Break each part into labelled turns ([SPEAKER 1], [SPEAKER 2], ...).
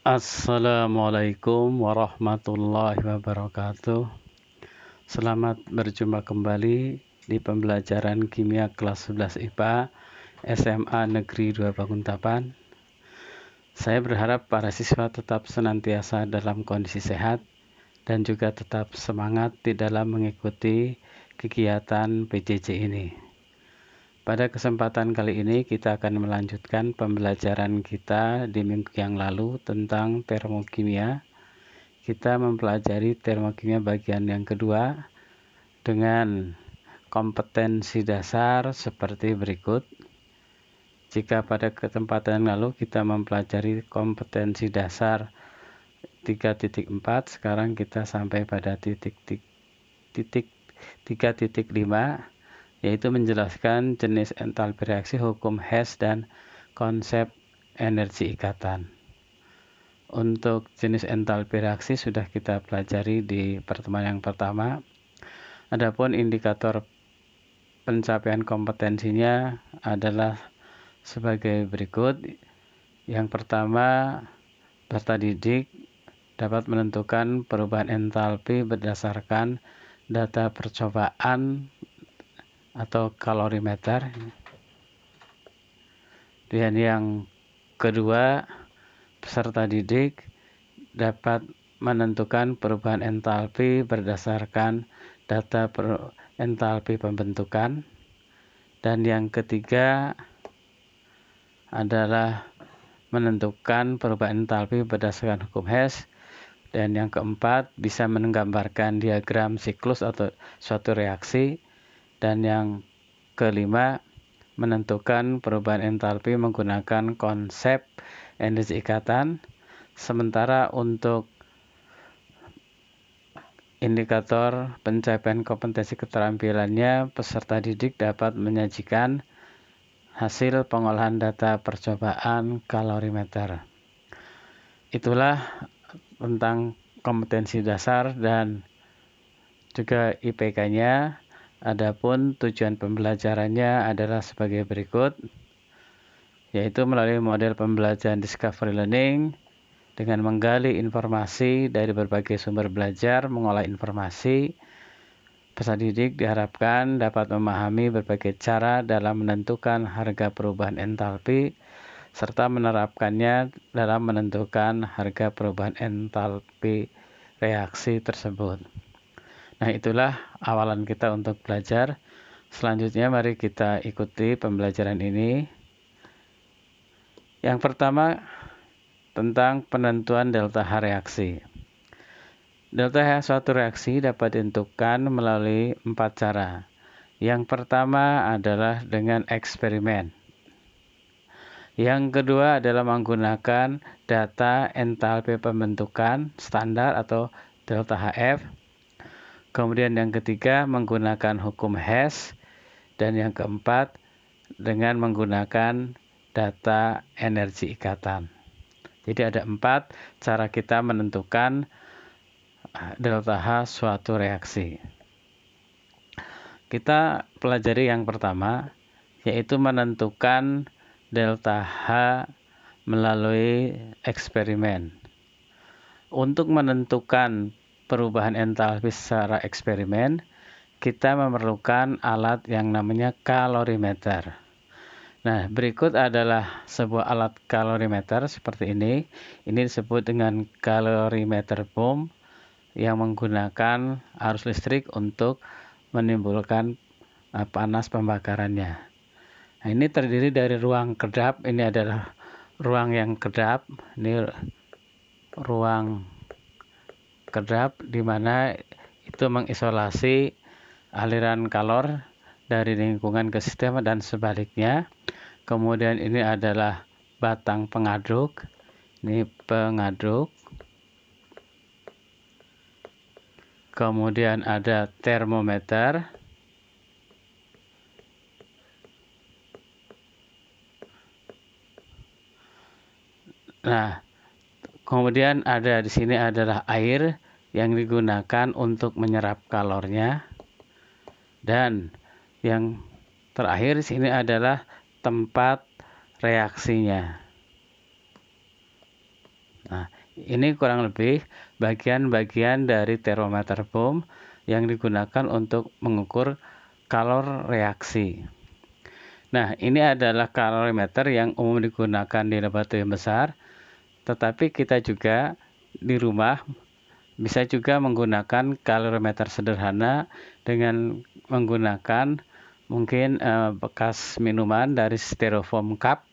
[SPEAKER 1] Assalamualaikum warahmatullahi wabarakatuh. Selamat berjumpa kembali di pembelajaran kimia kelas 11 IPA SMA Negeri 2 Banguntapan. Saya berharap para siswa tetap senantiasa dalam kondisi sehat dan juga tetap semangat di dalam mengikuti kegiatan PJJ ini. Pada kesempatan kali ini kita akan melanjutkan pembelajaran kita di minggu yang lalu tentang termokimia. Kita mempelajari termokimia bagian yang kedua dengan kompetensi dasar seperti berikut. Jika pada kesempatan lalu kita mempelajari kompetensi dasar 3.4, sekarang kita sampai pada titik 3.5, yaitu menjelaskan jenis entalpi reaksi, hukum Hess, dan konsep energi ikatan. Untuk jenis entalpi reaksi sudah kita pelajari di pertemuan yang pertama. Adapun indikator pencapaian kompetensinya adalah sebagai berikut. Yang pertama, peserta didik dapat menentukan perubahan entalpi berdasarkan data percobaan atau kalorimeter. Dan yang kedua, peserta didik dapat menentukan perubahan entalpi berdasarkan data entalpi pembentukan. Dan yang ketiga adalah menentukan perubahan entalpi berdasarkan hukum Hess. Dan yang keempat, bisa menggambarkan diagram siklus atau suatu reaksi. Dan yang kelima, menentukan perubahan entalpi menggunakan konsep energi ikatan. Sementara untuk indikator pencapaian kompetensi keterampilannya, peserta didik dapat menyajikan hasil pengolahan data percobaan kalorimeter. Itulah tentang kompetensi dasar dan juga IPK-nya. Adapun tujuan pembelajarannya adalah sebagai berikut, yaitu melalui model pembelajaran discovery learning dengan menggali informasi dari berbagai sumber belajar, mengolah informasi. Peserta didik diharapkan dapat memahami berbagai cara dalam menentukan harga perubahan entalpi serta menerapkannya dalam menentukan harga perubahan entalpi reaksi tersebut. Nah, itulah awalan kita untuk belajar. Selanjutnya mari kita ikuti pembelajaran ini. Yang pertama, tentang penentuan delta H reaksi. Delta H suatu reaksi dapat ditentukan melalui 4 cara. Yang pertama adalah dengan eksperimen. Yang kedua adalah menggunakan data entalpi pembentukan standar atau delta HF. Kemudian yang ketiga menggunakan hukum Hess. Dan yang keempat dengan menggunakan data energi ikatan. Jadi ada 4 cara kita menentukan delta H suatu reaksi. Kita pelajari yang pertama, yaitu menentukan delta H melalui eksperimen. Untuk menentukan perubahan entalpi secara eksperimen, kita memerlukan alat yang namanya kalorimeter. Nah, berikut adalah sebuah alat kalorimeter seperti ini. Ini disebut dengan kalorimeter boom yang menggunakan arus listrik untuk menimbulkan panas pembakarannya. Nah, ini terdiri dari ruang kedap. Ini adalah ruang yang kedap. Ini ruang kedap di mana itu mengisolasi aliran kalor dari lingkungan ke sistem dan sebaliknya. Kemudian ini adalah batang pengaduk. Ini pengaduk. Kemudian ada termometer. Nah, kemudian ada di sini adalah air yang digunakan untuk menyerap kalornya. Dan yang terakhir di sini adalah tempat reaksinya. Nah, ini kurang lebih bagian-bagian dari termometer boom yang digunakan untuk mengukur kalor reaksi. Nah, ini adalah kalorimeter yang umum digunakan di laboratorium besar, tetapi kita juga di rumah bisa juga menggunakan kalorimeter sederhana dengan menggunakan mungkin bekas minuman dari styrofoam cup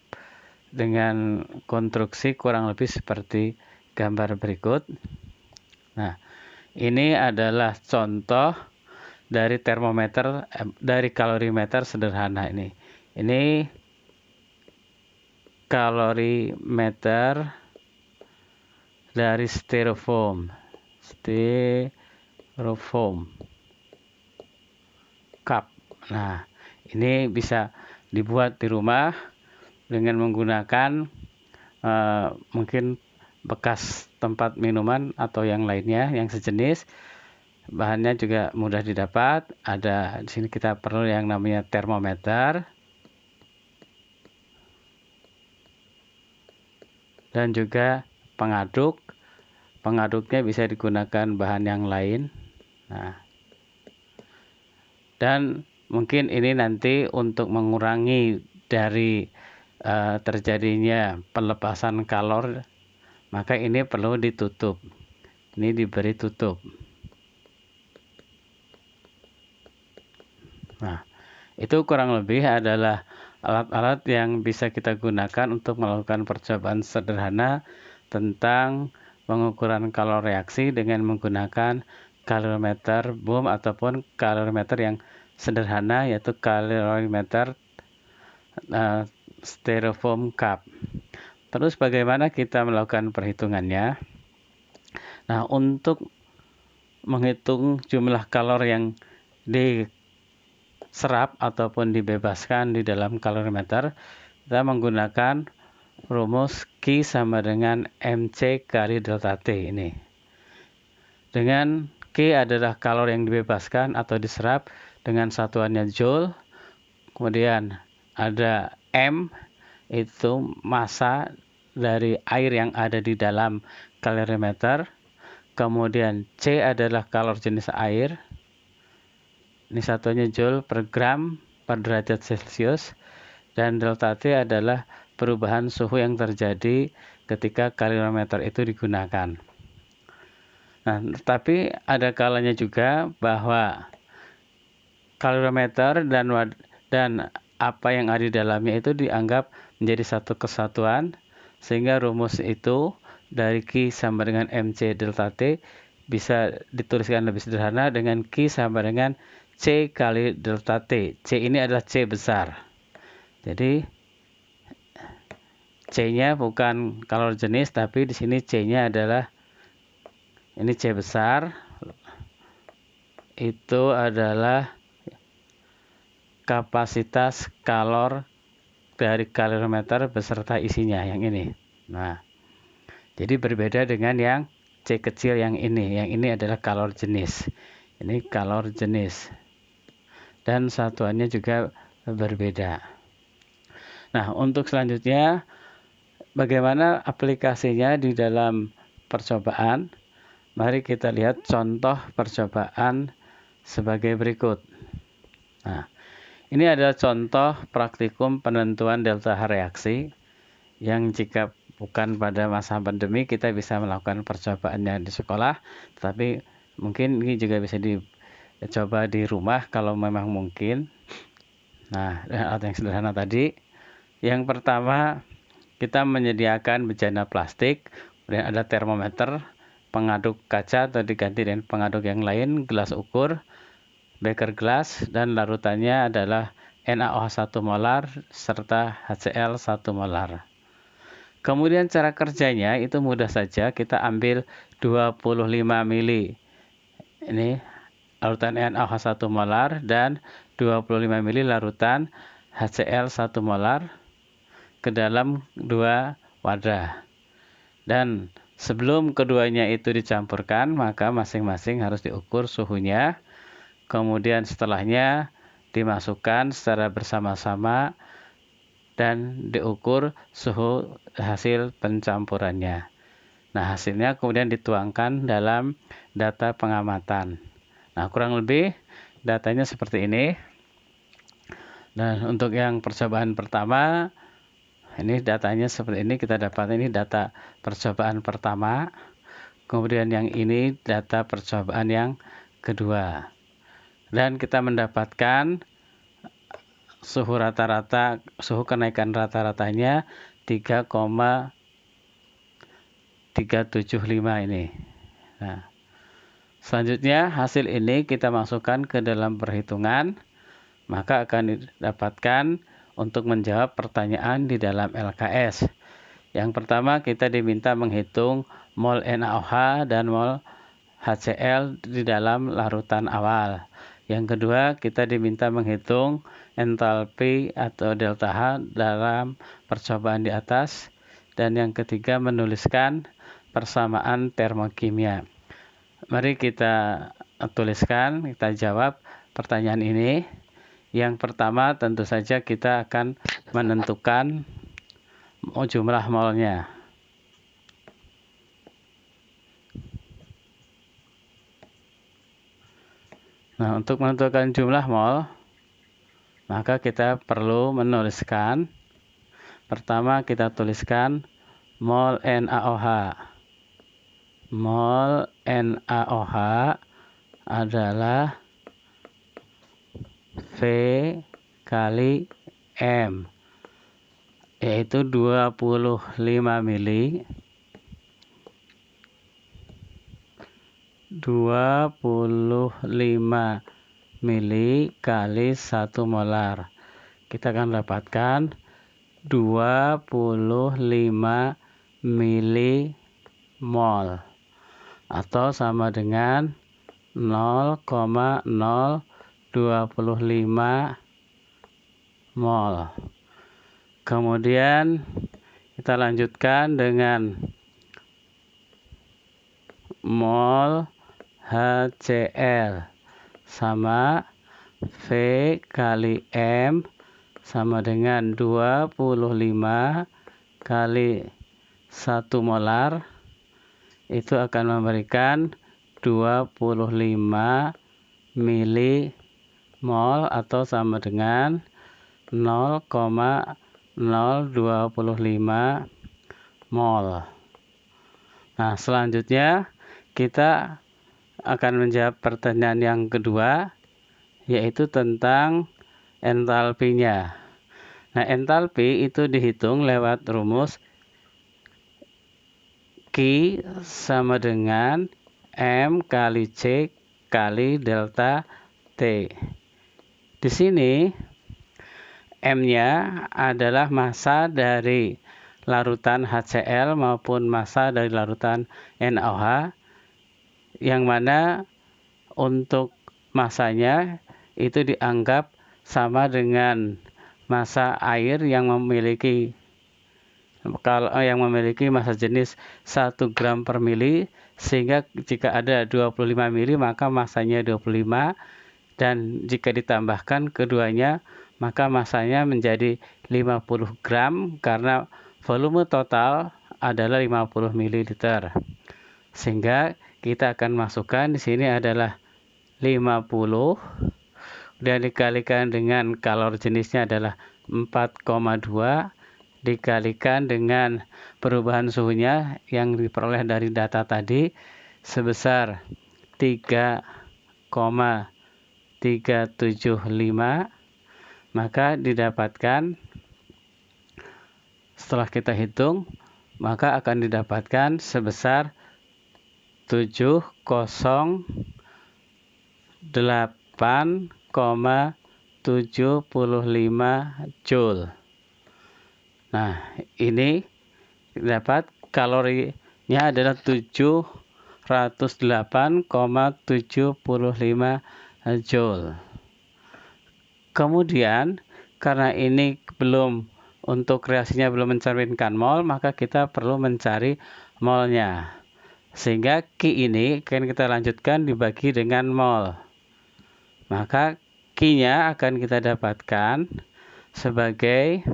[SPEAKER 1] dengan konstruksi kurang lebih seperti gambar berikut. Nah, ini adalah contoh dari termometer dari kalorimeter sederhana ini. Ini kalorimeter dari styrofoam cup. Nah, ini bisa dibuat di rumah dengan menggunakan mungkin bekas tempat minuman atau yang lainnya yang sejenis. Bahannya juga mudah didapat. Ada di sini kita perlu yang namanya termometer dan juga pengaduk. Pengaduknya bisa digunakan bahan yang lain. Nah, dan mungkin ini nanti untuk mengurangi dari terjadinya pelepasan kalor, maka ini perlu ditutup. Ini diberi tutup. Nah, itu kurang lebih adalah alat-alat yang bisa kita gunakan untuk melakukan percobaan sederhana tentang pengukuran kalor reaksi dengan menggunakan kalorimeter boom ataupun kalorimeter yang sederhana, yaitu kalorimeter styrofoam cup. Terus bagaimana kita melakukan perhitungannya? Nah, untuk menghitung jumlah kalor yang diserap ataupun dibebaskan di dalam kalorimeter, kita menggunakan rumus Q sama dengan MC kali delta T ini. Dengan Q adalah kalor yang dibebaskan atau diserap dengan satuannya joule. Kemudian ada M, itu massa dari air yang ada di dalam kalorimeter. Kemudian C adalah kalor jenis air. Ini satuannya joule per gram per derajat Celcius. Dan delta T adalah perubahan suhu yang terjadi ketika kalorimeter itu digunakan. Nah, tetapi ada kalanya juga bahwa kalorimeter dan apa yang ada di dalamnya itu dianggap menjadi satu kesatuan, sehingga rumus itu dari Q sama dengan MC delta T bisa dituliskan lebih sederhana dengan Q sama dengan C kali delta T. C ini adalah C besar. Jadi C-nya bukan kalor jenis, tapi di sini C-nya adalah ini C besar. Itu adalah kapasitas kalor dari kalorimeter beserta isinya yang ini. Nah, jadi berbeda dengan yang C kecil yang ini. Yang ini adalah kalor jenis. Ini kalor jenis. Dan satuannya juga berbeda. Nah, untuk selanjutnya bagaimana aplikasinya di dalam percobaan? Mari kita lihat contoh percobaan sebagai berikut. Nah, ini adalah contoh praktikum penentuan delta H reaksi yang jika bukan pada masa pandemi kita bisa melakukan percobaannya di sekolah, tetapi mungkin ini juga bisa dicoba di rumah kalau memang mungkin. Nah, alat yang sederhana tadi. Yang pertama, kita menyediakan bejana plastik, kemudian ada termometer, pengaduk kaca atau diganti dengan pengaduk yang lain, gelas ukur, beker gelas, dan larutannya adalah NaOH 1 molar serta HCl 1 molar. Kemudian cara kerjanya itu mudah saja, kita ambil 25 mili. Ini larutan NaOH 1 molar dan 25 mili larutan HCl 1 molar ke dalam dua wadah. Dan sebelum keduanya itu dicampurkan, maka masing-masing harus diukur suhunya. Kemudian setelahnya dimasukkan secara bersama-sama dan diukur suhu hasil pencampurannya. Nah, hasilnya kemudian dituangkan dalam data pengamatan. Nah, kurang lebih datanya seperti ini. Dan untuk yang percobaan pertama, ini datanya seperti ini. Kita dapat ini data percobaan pertama. Kemudian yang ini data percobaan yang kedua. Dan kita mendapatkan suhu rata-rata, suhu kenaikan rata-ratanya 3,375 ini. Nah, selanjutnya hasil ini kita masukkan ke dalam perhitungan, maka akan didapatkan untuk menjawab pertanyaan di dalam LKS. Yang pertama kita diminta menghitung mol NaOH dan mol HCl di dalam larutan awal. Yang kedua kita diminta menghitung entalpi atau delta H dalam percobaan di atas. Dan yang ketiga menuliskan persamaan termokimia. Mari kita tuliskan, kita jawab pertanyaan ini. Yang pertama tentu saja kita akan menentukan jumlah molnya. Nah, untuk menentukan jumlah mol, maka kita perlu menuliskan. Pertama kita tuliskan mol NaOH. Mol NaOH adalah V kali M, yaitu 25 mili. 25 mili kali 1 molar. Kita akan dapatkan 25 milimol atau sama dengan 0,025 mol. Kemudian kita lanjutkan dengan mol HCl sama V kali M sama dengan 25 kali 1 molar, itu akan memberikan 25 milimol atau sama dengan 0,025 mol. Nah, selanjutnya kita akan menjawab pertanyaan yang kedua, yaitu tentang entalpinya. Nah, entalpi itu dihitung lewat rumus Q sama dengan M kali C kali delta T. Di sini M-nya adalah massa dari larutan HCl maupun massa dari larutan NaOH, yang mana untuk massanya itu dianggap sama dengan massa air yang memiliki massa jenis 1 gram per mili, sehingga jika ada 25 mili maka massanya 25, dan jika ditambahkan keduanya maka massanya menjadi 50 gram karena volume total adalah 50 ml. Sehingga kita akan masukkan di sini adalah 50 dan dikalikan dengan kalor jenisnya adalah 4,2 dikalikan dengan perubahan suhunya yang diperoleh dari data tadi sebesar 3,375, maka didapatkan, setelah kita hitung, maka akan didapatkan sebesar 708,75 joule. Nah, ini dapat kalorinya adalah 708,75 joule. Kemudian karena ini untuk reaksinya belum mencerminkan mol, maka kita perlu mencari molnya. Sehingga Q ini akan kita lanjutkan dibagi dengan mol. Maka Q-nya akan kita dapatkan sebagai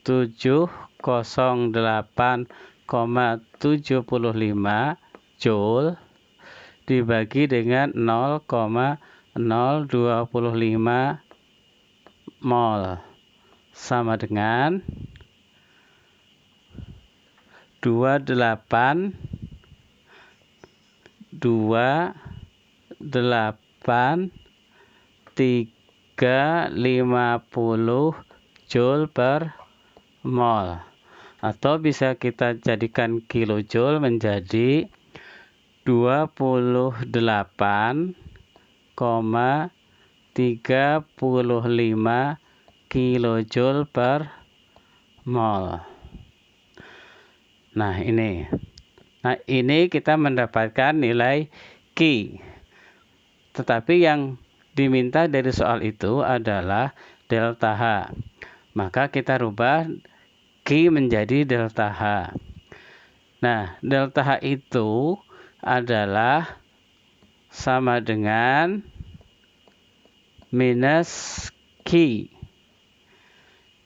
[SPEAKER 1] 708,75 Joule dibagi dengan 0,025 mol sama dengan 28,350 Joule per mol, atau bisa kita jadikan kilojoule menjadi 28,355 kilojoule per mol. Nah ini kita mendapatkan nilai Q. Tetapi yang diminta dari soal itu adalah delta H. Maka kita rubah Q menjadi delta H. Nah, delta H itu adalah sama dengan minus Q.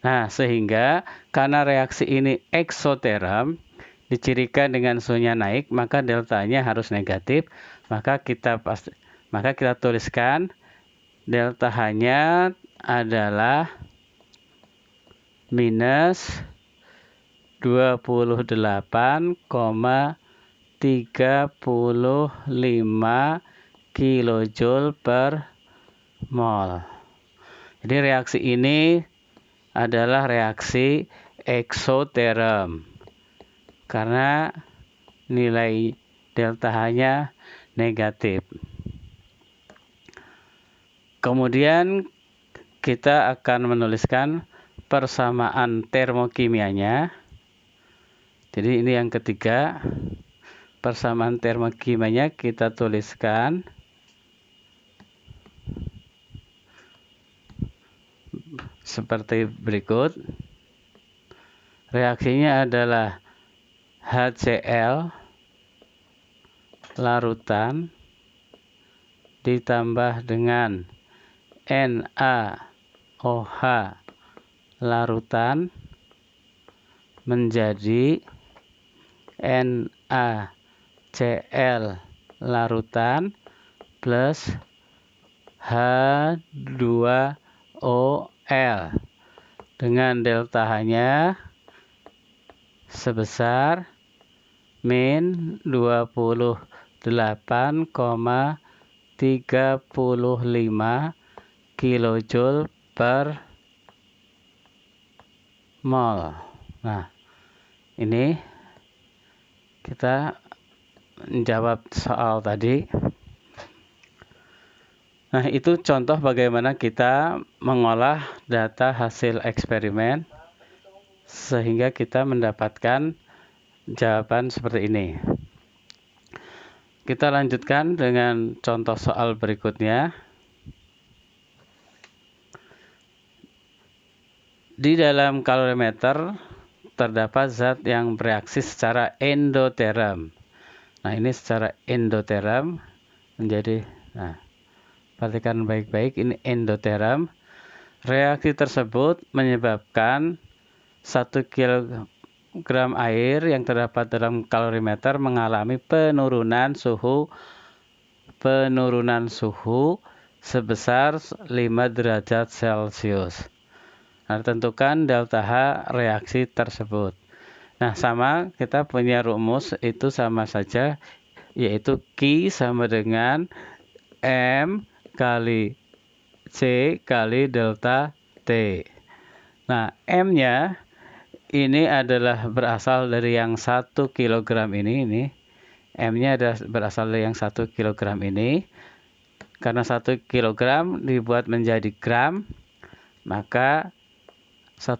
[SPEAKER 1] Nah, sehingga karena reaksi ini eksoterm, dicirikan dengan suhunya naik, maka deltanya harus negatif. Maka kita tuliskan delta H-nya adalah minus 28,355 kilojoule per mol. Jadi reaksi ini adalah reaksi eksoterm karena nilai delta H-nya negatif. Kemudian kita akan menuliskan persamaan termokimianya. Jadi ini yang ketiga. Persamaan termokimianya kita tuliskan seperti berikut. Reaksinya adalah HCl larutan ditambah dengan NaOH larutan menjadi NaCl larutan plus H2OL dengan delta H-nya sebesar min 28,355 kilojoule per mol. Nah, ini kita menjawab soal tadi. Nah, itu contoh bagaimana kita mengolah data hasil eksperimen sehingga kita mendapatkan jawaban seperti ini. Kita lanjutkan dengan contoh soal berikutnya. Di dalam kalorimeter terdapat zat yang bereaksi secara endoterm. Nah, ini secara endoterm menjadi, perhatikan baik-baik, ini endoterm. Reaksi tersebut menyebabkan 1 kg air yang terdapat dalam kalorimeter mengalami penurunan sebesar 5 derajat Celcius. Nah, tentukan delta H reaksi tersebut. Nah, sama, kita punya rumus itu sama saja, yaitu Q sama dengan M kali C kali delta T. Nah, M-nya ini adalah berasal dari yang 1 kg ini. M-nya adalah berasal dari yang 1 kg ini. Karena 1 kg dibuat menjadi gram, maka 1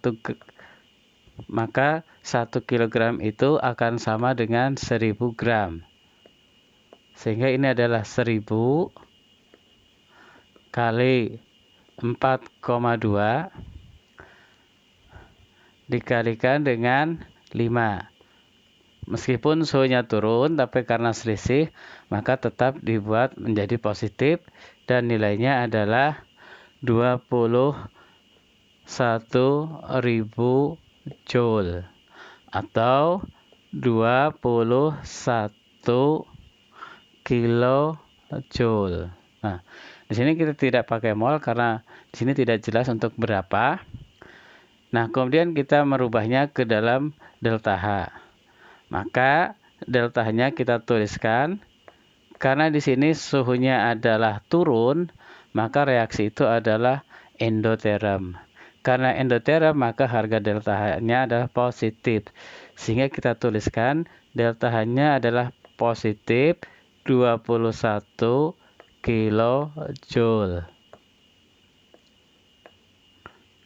[SPEAKER 1] kg itu akan sama dengan 1000 gram. Sehingga ini adalah 1000 kali 4,2 dikalikan dengan 5. Meskipun suhunya turun, tapi karena selisih, maka tetap dibuat menjadi positif dan nilainya adalah 21.000 Joule atau 21 kilojoule. Nah, di sini kita tidak pakai mol karena di sini tidak jelas untuk berapa. Nah, kemudian kita merubahnya ke dalam delta H. Maka delta H-nya kita tuliskan. Karena di sini suhunya adalah turun, maka reaksi itu adalah endoterm. Karena endoterm, maka harga delta H-nya adalah positif. Sehingga kita tuliskan delta H-nya adalah positif 21 kilojoule.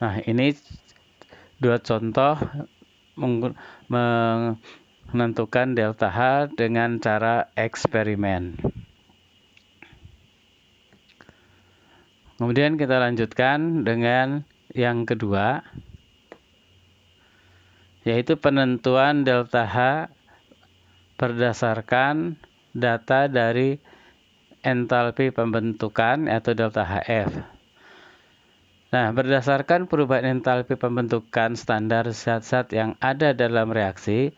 [SPEAKER 1] Nah, ini dua contoh menentukan delta H dengan cara eksperimen. Kemudian kita lanjutkan dengan yang kedua, yaitu penentuan delta H berdasarkan data dari entalpi pembentukan atau delta HF. Nah, berdasarkan perubahan entalpi pembentukan standar zat-zat yang ada dalam reaksi,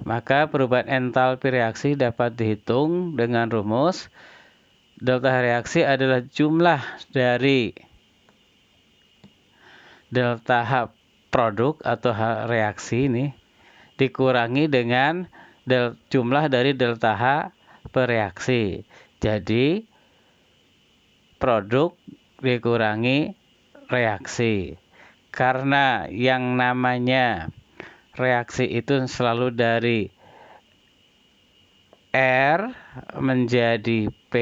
[SPEAKER 1] maka perubahan entalpi reaksi dapat dihitung dengan rumus delta reaksi adalah jumlah dari delta H produk atau H reaksi ini dikurangi dengan jumlah dari delta H bereaksi. Jadi produk dikurangi reaksi. Karena yang namanya reaksi itu selalu dari R menjadi P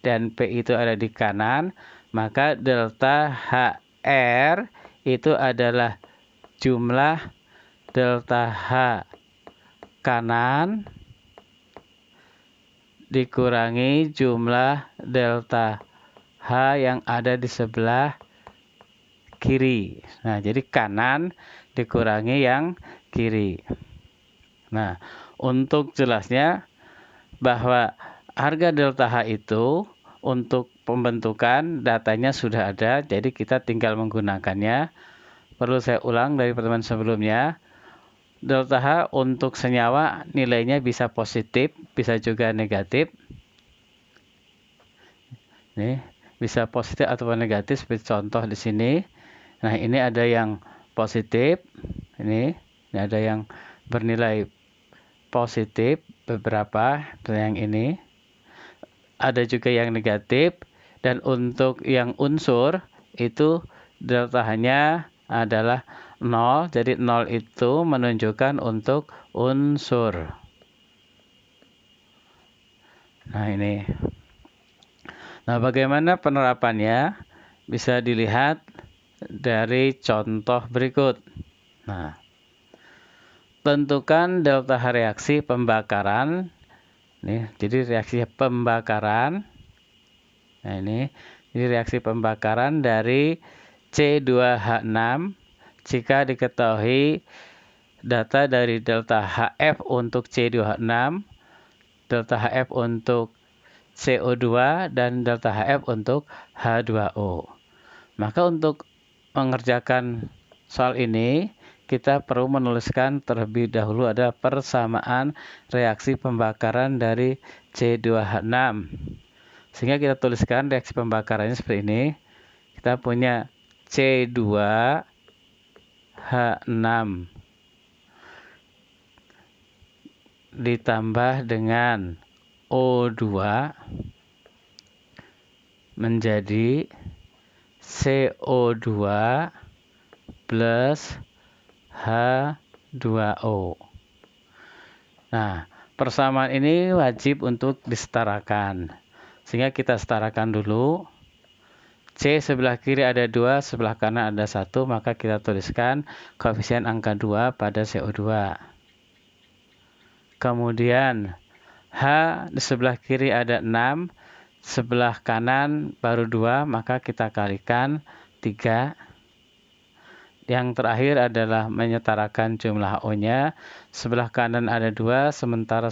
[SPEAKER 1] dan P itu ada di kanan, maka delta HR itu adalah jumlah delta H kanan dikurangi jumlah delta H yang ada di sebelah kiri. Nah, jadi kanan dikurangi yang kiri. Nah, untuk jelasnya bahwa harga delta H itu untuk pembentukan datanya sudah ada, jadi kita tinggal menggunakannya. Perlu saya ulang dari pertemuan sebelumnya. Delta H untuk senyawa nilainya bisa positif, bisa juga negatif. Nih, bisa positif atau negatif seperti contoh di sini. Nah, ini ada yang positif. Ini ada yang bernilai positif beberapa, yang ini. Ada juga yang negatif, dan untuk yang unsur itu delta H-nya adalah 0. Jadi 0 itu menunjukkan untuk unsur. Nah, ini. Nah, bagaimana penerapannya? Bisa dilihat dari contoh berikut. Nah, tentukan delta H reaksi pembakaran. Nih, jadi reaksi pembakaran. Nah, ini reaksi pembakaran dari C2H6 jika diketahui data dari delta HF untuk C2H6, delta HF untuk CO2, dan delta HF untuk H2O. Maka untuk mengerjakan soal ini, kita perlu menuliskan terlebih dahulu ada persamaan reaksi pembakaran dari C2H6. Sehingga kita tuliskan reaksi pembakarannya seperti ini. Kita punya C2H6 ditambah dengan O2 menjadi CO2 plus H2O. Nah, persamaan ini wajib untuk disetarakan. Sehingga kita setarakan dulu. C sebelah kiri ada 2, sebelah kanan ada 1, maka kita tuliskan koefisien angka 2 pada CO2. Kemudian H di sebelah kiri ada 6, sebelah kanan baru 2, maka kita kalikan 3. Yang terakhir adalah menyetarakan jumlah O-nya. Sebelah kanan ada 2, sementara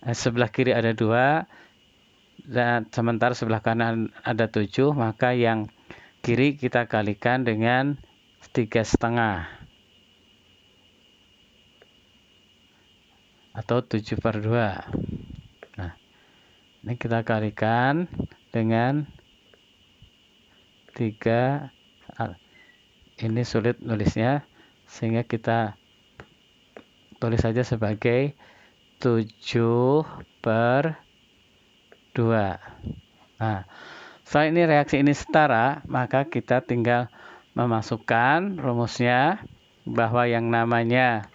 [SPEAKER 1] sebelah kiri ada 2, dan sementara sebelah kanan ada 7, maka yang kiri kita kalikan dengan 3,5. atau 7/2. Nah, ini kita kalikan dengan 3. Ini sulit nulisnya, sehingga kita tulis saja sebagai 7/2. Nah, setelah ini reaksi ini setara, maka kita tinggal memasukkan rumusnya bahwa yang namanya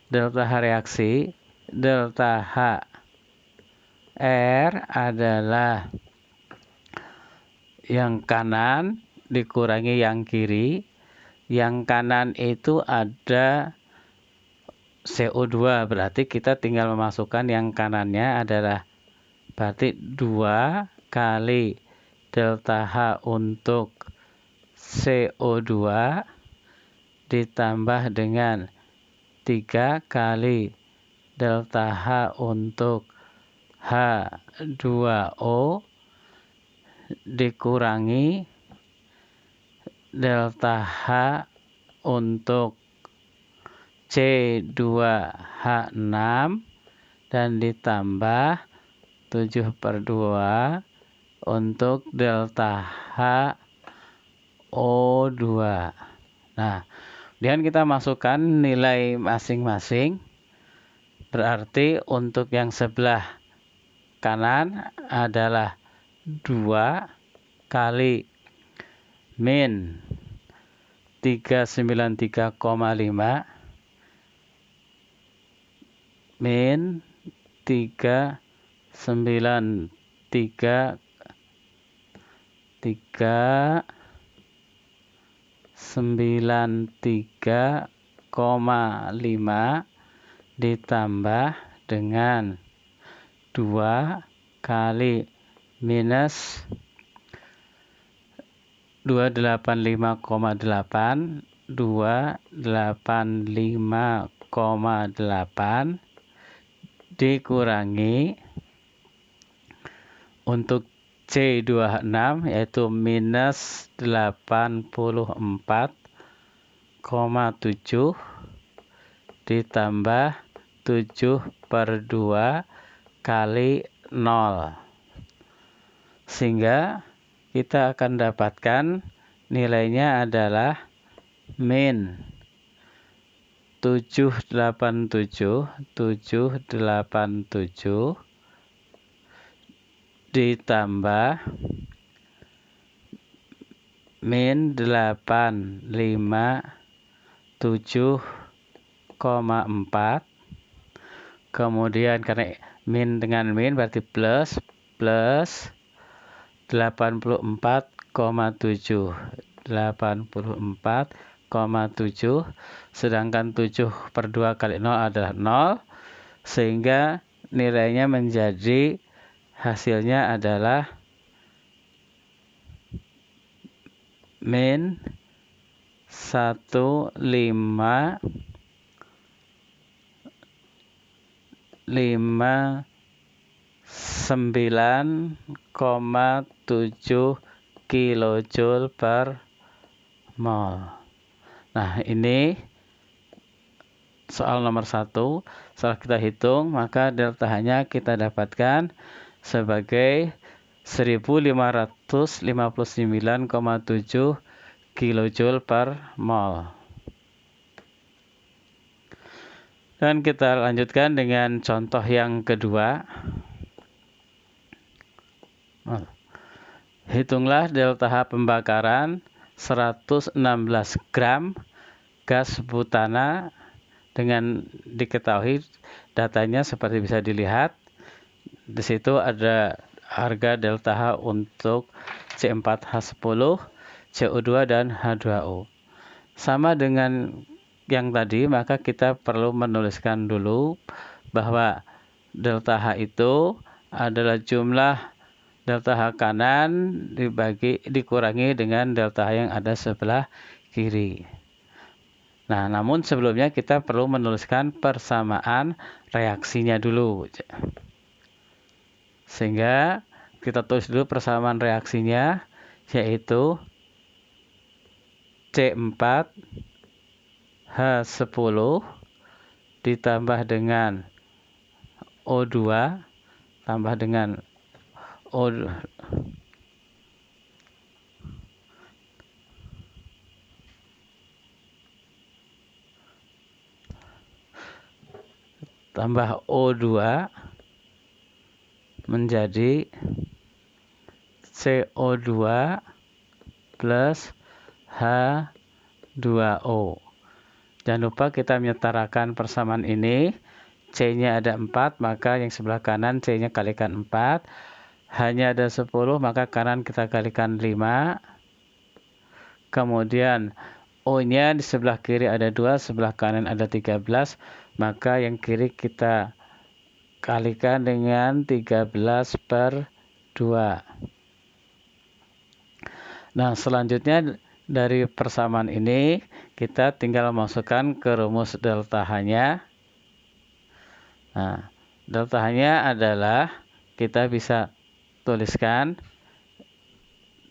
[SPEAKER 1] delta H reaksi, delta H R adalah yang kanan dikurangi yang kiri. Yang kanan itu ada CO2, berarti kita tinggal memasukkan yang kanannya adalah berarti 2 kali delta H untuk CO2 ditambah dengan 3 kali delta H untuk H2O dikurangi delta H untuk C2H6 dan ditambah 7/2 untuk delta HO2. Nah, kemudian kita masukkan nilai masing-masing. Berarti untuk yang sebelah kanan adalah 2 kali min 393,5 min 393,5 ditambah dengan 2 kali minus 285,8 dikurangi untuk C2H6 yaitu minus 84,7 ditambah 7/2 kali 0, sehingga kita akan dapatkan nilainya adalah min 787 ditambah min 857,4. Kemudian karena min dengan min berarti plus 84,7 sedangkan 7/2 kali 0 adalah 0, sehingga nilainya menjadi hasilnya adalah min 1559,7 kilojoule per mol. Nah, ini soal nomor 1. Setelah kita hitung, maka delta H-nya kita dapatkan sebagai 1559,7 kilojoule per mol. Dan kita lanjutkan dengan contoh yang kedua. Hitunglah delta H pembakaran 116 gram gas butana dengan diketahui datanya seperti bisa dilihat. Di situ ada harga delta H untuk C4H10, CO2 dan H2O. Sama dengan yang tadi, maka kita perlu menuliskan dulu bahwa delta H itu adalah jumlah delta H kanan dikurangi dengan delta H yang ada sebelah kiri. Nah, namun sebelumnya kita perlu menuliskan persamaan reaksinya dulu. Sehingga kita tulis dulu persamaan reaksinya, yaitu C4H10 ditambah dengan CO2 tambah dengan O tambah O2 menjadi CO2 plus H2O. Jangan lupa kita menyetarakan persamaan ini. C-nya ada 4, maka yang sebelah kanan C-nya kalikan 4. H-nya ada 10, maka kanan kita kalikan 5. Kemudian O-nya di sebelah kiri ada 2, sebelah kanan ada 13. Maka yang kiri kita kalikan dengan 13 per 2. Nah, selanjutnya dari persamaan ini kita tinggal masukkan ke rumus delta H-nya. Nah, delta H-nya adalah kita bisa tuliskan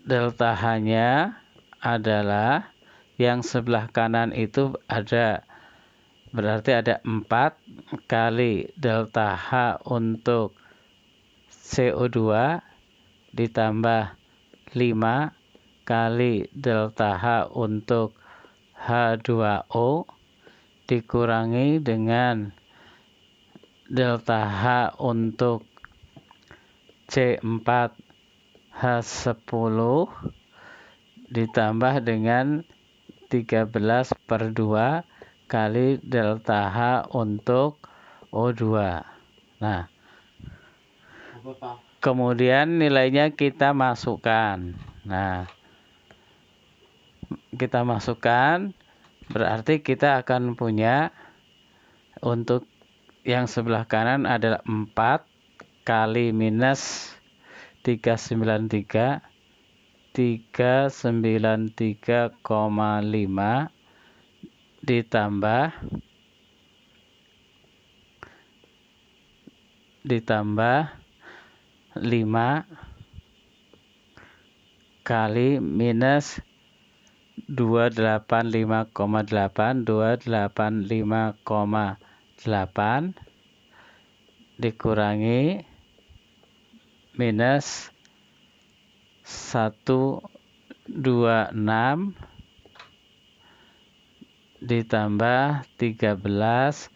[SPEAKER 1] delta H-nya adalah yang sebelah kanan itu berarti ada 4 kali delta H untuk CO2 ditambah 5 kali delta H untuk H2O dikurangi dengan delta H untuk C4H10 ditambah dengan 13 per 2 kali delta H untuk O2. Nah, kemudian nilainya kita masukkan. Nah, kita masukkan berarti kita akan punya untuk yang sebelah kanan adalah 4 kali minus 393 393,5 ditambah 5 kali minus 285,8 dikurangi minus 126 ditambah 13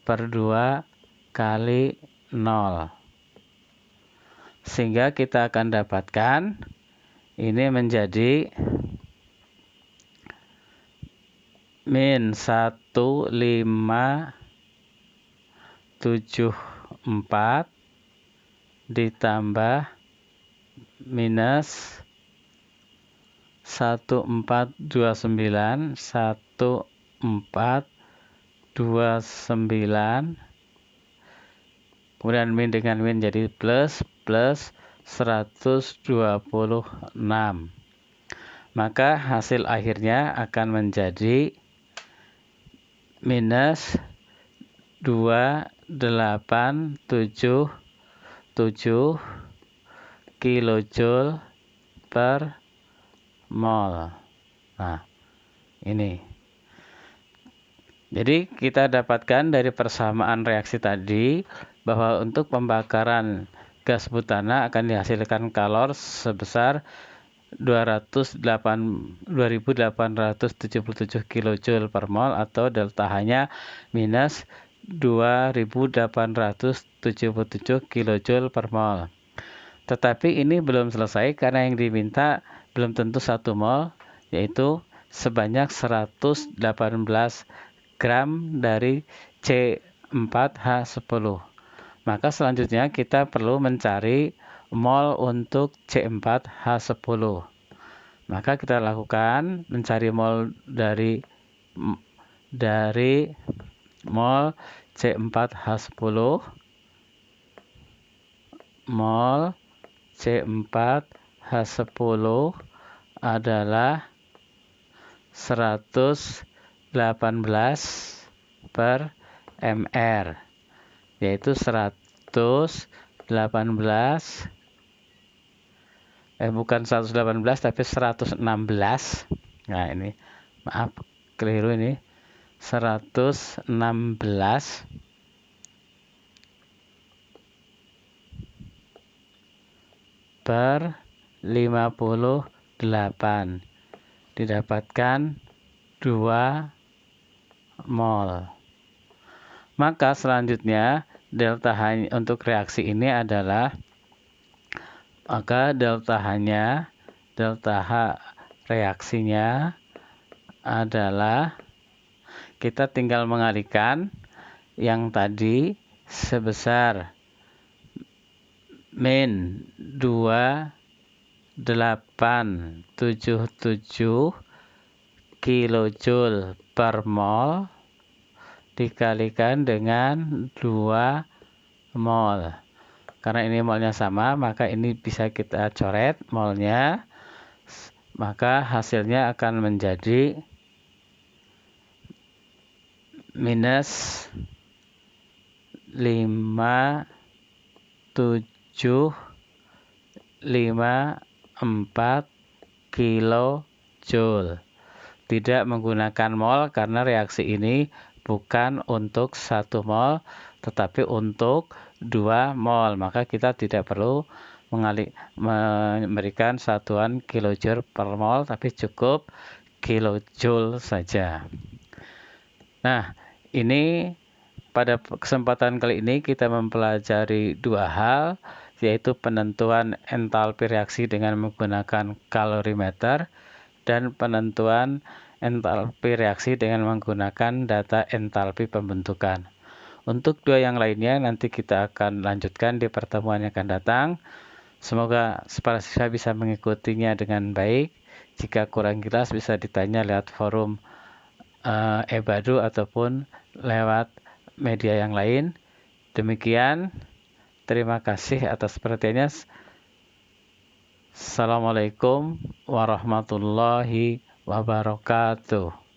[SPEAKER 1] per 2 kali 0. Sehingga kita akan dapatkan ini menjadi min 1574 ditambah minus 1429 kemudian min dengan min jadi plus 126. Maka hasil akhirnya akan menjadi minus 2877 kilojoule per mol. Nah, ini. Jadi kita dapatkan dari persamaan reaksi tadi bahwa untuk pembakaran gas butana akan dihasilkan kalor sebesar 2877 kilojoule per mol atau delta H-nya minus 2877 kilojoule per mol. Tetapi ini belum selesai karena yang diminta belum tentu 1 mol, yaitu sebanyak 118 gram dari C4H10. Maka selanjutnya kita perlu mencari mol untuk C4H10. Maka kita lakukan mencari mol dari mol C4H10. Mol C4H10 adalah 118 per mR, yaitu bukan 118 tapi 116. Nah, ini maaf keliru, ini 116 per 58 didapatkan 2 mol. Maka selanjutnya delta H untuk reaksi ini adalah, maka delta H reaksinya adalah, kita tinggal mengalihkan yang tadi sebesar min 2877 kilojoule per mol dikalikan dengan 2 mol. Karena ini molnya sama, maka ini bisa kita coret molnya. Maka hasilnya akan menjadi minus 5754 kilojoule. Tidak menggunakan mol karena reaksi ini bukan untuk 1 mol tetapi untuk 2 mol. Maka kita tidak perlu memberikan satuan kilojoule per mol, tapi cukup kilojoule saja. Nah, ini pada kesempatan kali ini kita mempelajari 2 hal, yaitu penentuan entalpi reaksi dengan menggunakan kalorimeter dan penentuan entalpi reaksi dengan menggunakan data entalpi pembentukan. Untuk 2 yang lainnya nanti kita akan lanjutkan di pertemuan yang akan datang. Semoga para siswa bisa mengikutinya dengan baik. Jika kurang jelas bisa ditanya lewat forum Ebadu ataupun lewat media yang lain. Demikian, terima kasih atas perhatiannya. Assalamualaikum warahmatullahi wabarakatuh.